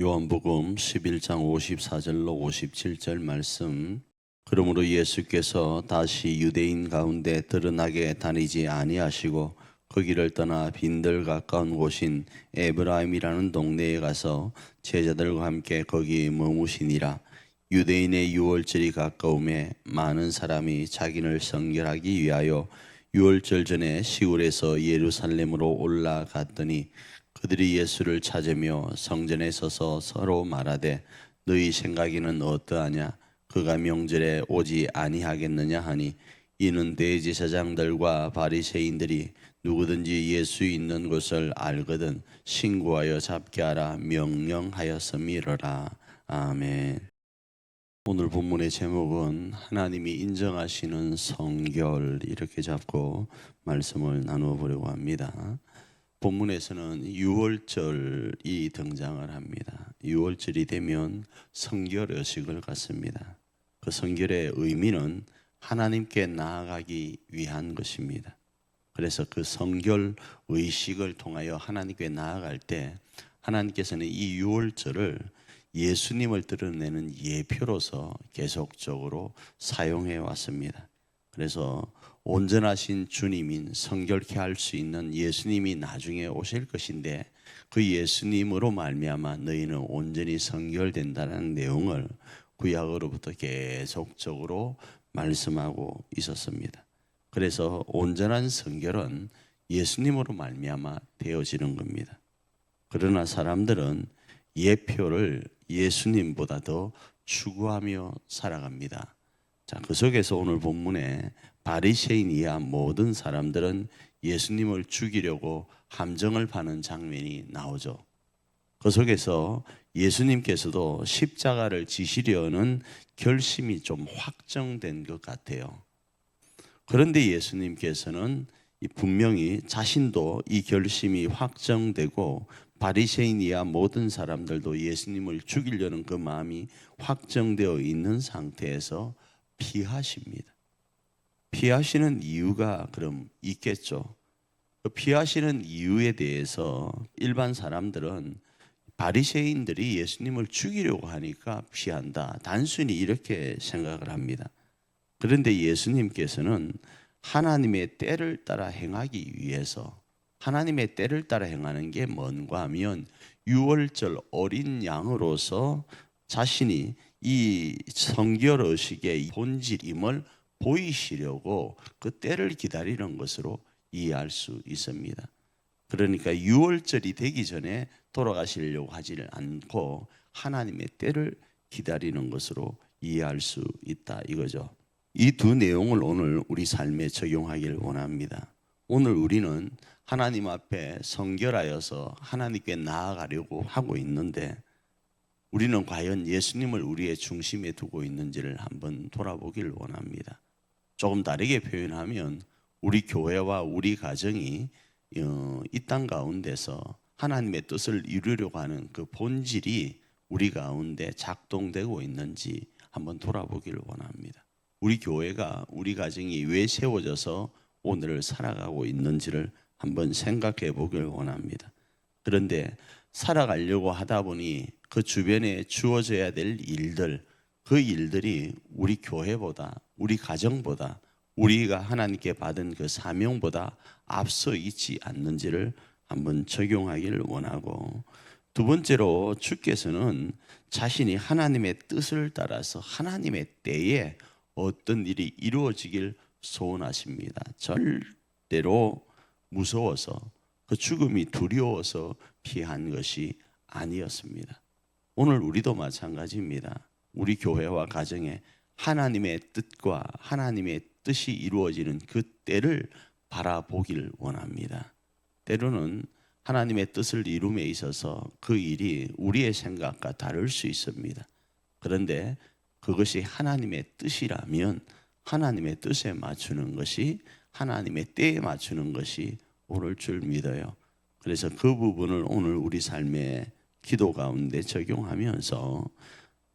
요한복음 11장 54절로 57절 말씀. 그러므로 예수께서 다시 유대인 가운데 드러나게 다니지 아니하시고 거기를 떠나 빈들 가까운 곳인 에브라임이라는 동네에 가서 제자들과 함께 거기 머무시니라. 유대인의 유월절이 가까움에 많은 사람이 자기를 성결하기 위하여 유월절 전에 시골에서 예루살렘으로 올라갔더니 그들이 예수를 찾으며 성전에 서서 서로 말하되 너희 생각에는 어떠하냐? 그가 명절에 오지 아니하겠느냐 하니 이는 대제사장들과 바리새인들이 누구든지 예수 있는 곳을 알거든 신고하여 잡게 하라 명령하였음이러라. 아멘. 오늘 본문의 제목은 하나님이 인정하시는 성결, 이렇게 잡고 말씀을 나누어 보려고 합니다. 본문에서는 유월절이 등장을 합니다. 유월절이 되면 성결 의식을 갖습니다. 그 성결의 의미는 하나님께 나아가기 위한 것입니다. 그래서 그 성결 의식을 통하여 하나님께 나아갈 때 하나님께서는 이 유월절을 예수님을 드러내는 예표로서 계속적으로 사용해 왔습니다. 그래서 온전하신 주님인 성결케 할 수 있는 예수님이 나중에 오실 것인데 그 예수님으로 말미암아 너희는 온전히 성결된다는 내용을 구약으로부터 계속적으로 말씀하고 있었습니다. 그래서 온전한 성결은 예수님으로 말미암아 되어지는 겁니다. 그러나 사람들은 예표를 예수님보다 더 추구하며 살아갑니다. 자, 그 속에서 오늘 본문에 바리새인 이하 모든 사람들은 예수님을 죽이려고 함정을 파는 장면이 나오죠. 그 속에서 예수님께서도 십자가를 지시려는 결심이 좀 확정된 것 같아요. 그런데 예수님께서는 분명히 자신도 이 결심이 확정되고 바리새인 이하 모든 사람들도 예수님을 죽이려는 그 마음이 확정되어 있는 상태에서 피하십니다. 피하시는 이유가 그럼 있겠죠. 그 피하시는 이유에 대해서 일반 사람들은 바리새인들이 예수님을 죽이려고 하니까 피한다, 단순히 이렇게 생각을 합니다. 그런데 예수님께서는 하나님의 때를 따라 행하기 위해서, 하나님의 때를 따라 행하는 게 뭔가 하면 유월절 어린 양으로서 자신이 이 성결 의식의 본질임을 보이시려고 그 때를 기다리는 것으로 이해할 수 있습니다. 그러니까 유월절이 되기 전에 돌아가시려고 하지를 않고 하나님의 때를 기다리는 것으로 이해할 수 있다 이거죠. 이 두 내용을 오늘 우리 삶에 적용하기를 원합니다. 오늘 우리는 하나님 앞에 성결하여서 하나님께 나아가려고 하고 있는데 우리는 과연 예수님을 우리의 중심에 두고 있는지를 한번 돌아보기를 원합니다. 조금 다르게 표현하면 우리 교회와 우리 가정이 이 땅 가운데서 하나님의 뜻을 이루려고 하는 그 본질이 우리 가운데 작동되고 있는지 한번 돌아보기를 원합니다. 우리 교회가, 우리 가정이 왜 세워져서 오늘을 살아가고 있는지를 한번 생각해 보길 원합니다. 그런데 살아가려고 하다 보니 그 주변에 주어져야 될 일들, 그 일들이 우리 교회보다, 우리 가정보다, 우리가 하나님께 받은 그 사명보다 앞서 있지 않는지를 한번 적용하기를 원하고, 두 번째로 주께서는 자신이 하나님의 뜻을 따라서 하나님의 때에 어떤 일이 이루어지길 소원하십니다. 절대로 무서워서, 그 죽음이 두려워서 피한 것이 아니었습니다. 오늘 우리도 마찬가지입니다. 우리 교회와 가정에 하나님의 뜻과 하나님의 뜻이 이루어지는 그 때를 바라보길 원합니다. 때로는 하나님의 뜻을 이룸에 있어서 그 일이 우리의 생각과 다를 수 있습니다. 그런데 그것이 하나님의 뜻이라면 하나님의 뜻에 맞추는 것이, 하나님의 때에 맞추는 것이 옳을 줄 믿어요. 그래서 그 부분을 오늘 우리 삶의 기도 가운데 적용하면서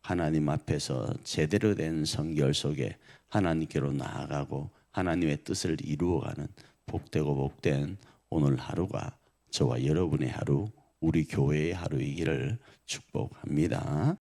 하나님 앞에서 제대로 된 성결 속에 하나님께로 나아가고 하나님의 뜻을 이루어가는 복되고 복된 오늘 하루가 저와 여러분의 하루, 우리 교회의 하루이기를 축복합니다.